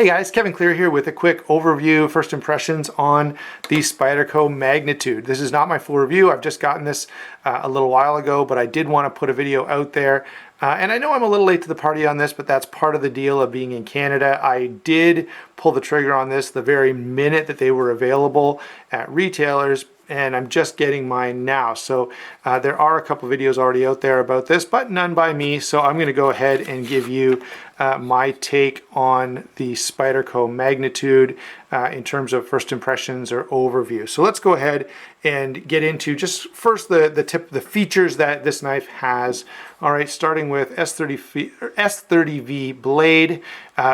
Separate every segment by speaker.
Speaker 1: Hey guys, Kevin Cleary here with a quick overview, first impressions on the Spyderco Magnitude. This is not my full review. I've just gotten this a little while ago, but I did want to put a video out there. And I know I'm a little late to the party on this, but that's part of the deal of being in Canada. I did pull the trigger on this the very minute that they were available at retailers, and I'm just getting mine now. So there are a couple videos already out there about this, but none by me. So I'm going to go ahead and give you my take on the Spyderco Magnitude in terms of first impressions or overview. So let's go ahead and get into just first the features that this knife has. All right, starting with S30V blade,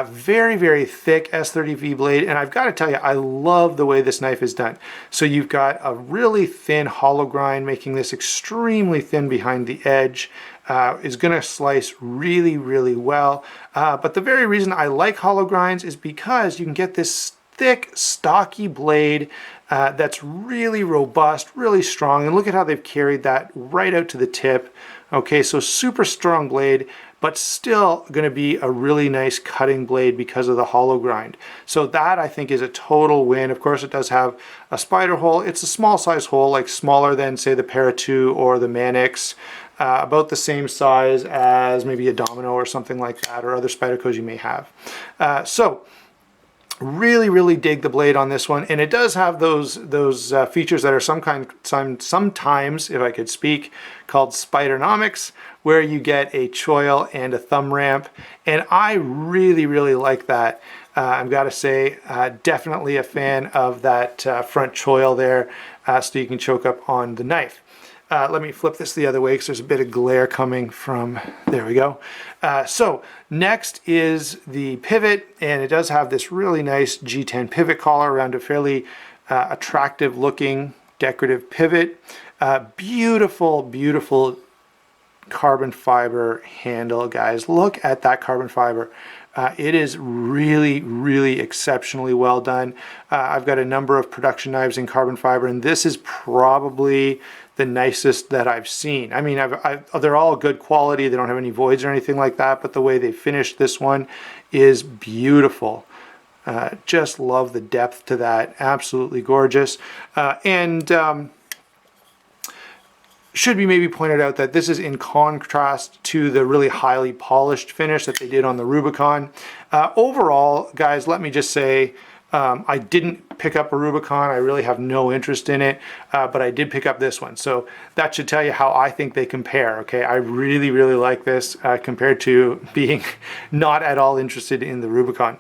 Speaker 1: very, very thick S30V blade. And I've got to tell you, I love the way this knife is done. So you've got a really thin hollow grind, making this extremely thin behind the edge. Is going to slice really, really well. But the very reason I like hollow grinds is because you can get this thick, stocky blade that's really robust, really strong. And look at how they've carried that right out to the tip. Okay, so super strong blade, but still going to be a really nice cutting blade because of the hollow grind. So that I think is a total win. Of course, it does have a spider hole. It's a small size hole, like smaller than say the Para 2 or the Manix. About the same size as maybe a Domino or something like that, or other Spydercos you may have. So really, really dig the blade on this one, and it does have those features that are sometimes, if I could speak, called Spidernomics, where you get a choil and a thumb ramp, and I really, really like that. I've got to say, definitely a fan of that front choil there, so you can choke up on the knife. Let me flip this the other way because there's a bit of glare coming from, there we go. So next is the pivot, and it does have this really nice G10 pivot collar around a fairly attractive looking decorative pivot. Beautiful, beautiful carbon fiber handle, guys. Look at that carbon fiber. It is really, really exceptionally well done. I've got a number of production knives in carbon fiber, and this is probably the nicest that I've seen. I mean, they're all good quality. They don't have any voids or anything like that, but the way they finished this one is beautiful. Just love the depth to that. Absolutely gorgeous. Should be maybe pointed out that this is in contrast to the really highly polished finish that they did on the Rubicon. Overall, guys, let me just say, I didn't pick up a Rubicon. I really have no interest in it, but I did pick up this one. So that should tell you how I think they compare, okay? I really, really like this compared to being not at all interested in the Rubicon.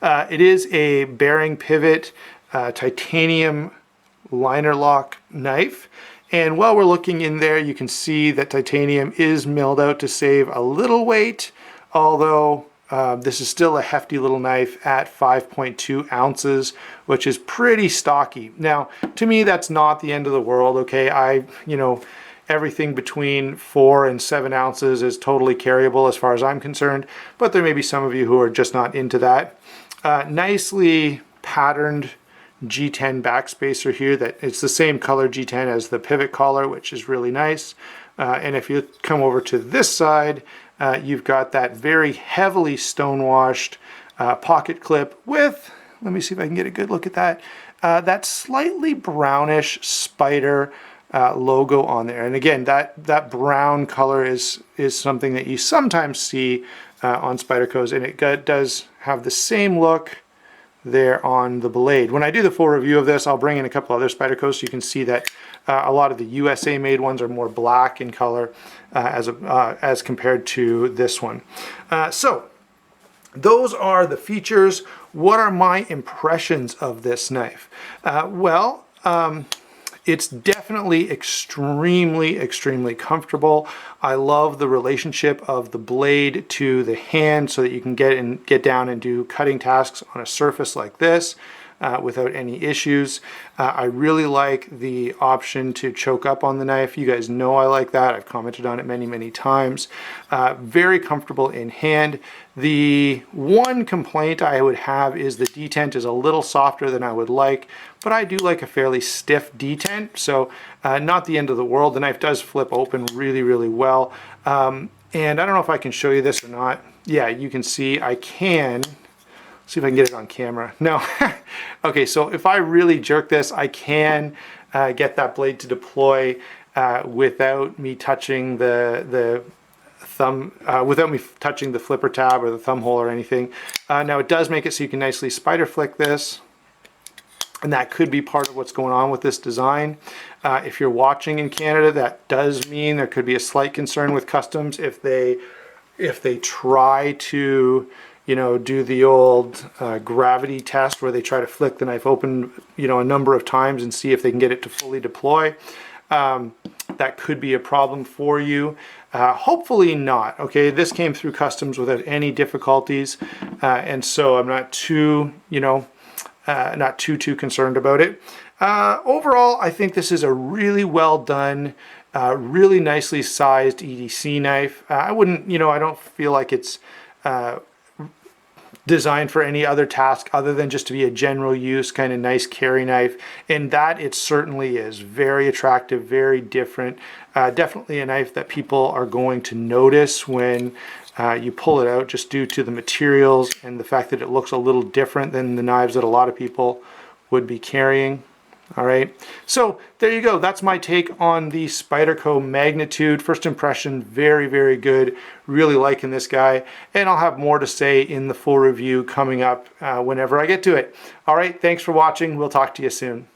Speaker 1: It is a bearing pivot titanium liner lock knife. And while we're looking in there, you can see that titanium is milled out to save a little weight, although this is still a hefty little knife at 5.2 ounces, which is pretty stocky. Now, to me, that's not the end of the world, okay? Everything between 4 and 7 ounces is totally carryable as far as I'm concerned, but there may be some of you who are just not into that. Nicely patterned G10 backspacer here, that it's the same color G10 as the pivot collar, which is really nice. And if you come over to this side, you've got that very heavily stonewashed pocket clip with, let me see if I can get a good look at that, that slightly brownish Spyder logo on there. And again, that brown color is something that you sometimes see on Spydercos, and it does have the same look there on the blade. When I do the full review of this, I'll bring in a couple other Spydercos so you can see that a lot of the USA made ones are more black in color as compared to this one. So those are the features. What are my impressions of this knife? It's definitely extremely, extremely comfortable. I love the relationship of the blade to the hand so that you can get down and do cutting tasks on a surface like this without any issues. I really like the option to choke up on the knife. You guys know I like that. I've commented on it many, many times. Very comfortable in hand. The one complaint I would have is the detent is a little softer than I would like, but I do like a fairly stiff detent, so not the end of the world. The knife does flip open really, really well. And I don't know if I can show you this or not. Yeah, you can see I can See if I can get it on camera. No. Okay, so if I really jerk this, I can get that blade to deploy without me touching the thumb, without me touching the flipper tab or the thumb hole or anything. Now it does make it so you can nicely spider flick this, and that could be part of what's going on with this design. If you're watching in Canada, that does mean there could be a slight concern with customs if they try to, you know, do the old gravity test where they try to flick the knife open, you know, a number of times and see if they can get it to fully deploy. That could be a problem for you. Hopefully not. Okay, this came through customs without any difficulties, and so I'm not too, you know, not too concerned about it. Overall, I think this is a really well done, really nicely sized EDC knife. I wouldn't, you know, I don't feel like it's designed for any other task other than just to be a general use kind of nice carry knife. And that it certainly is very attractive, very different. Definitely a knife that people are going to notice when you pull it out, just due to the materials and the fact that it looks a little different than the knives that a lot of people would be carrying. All right, so there you go. That's my take on the Spyderco Magnitude. First impression, very good. Really liking this guy, and I'll have more to say in the full review coming up whenever I get to it. All right, thanks for watching. We'll talk to you soon.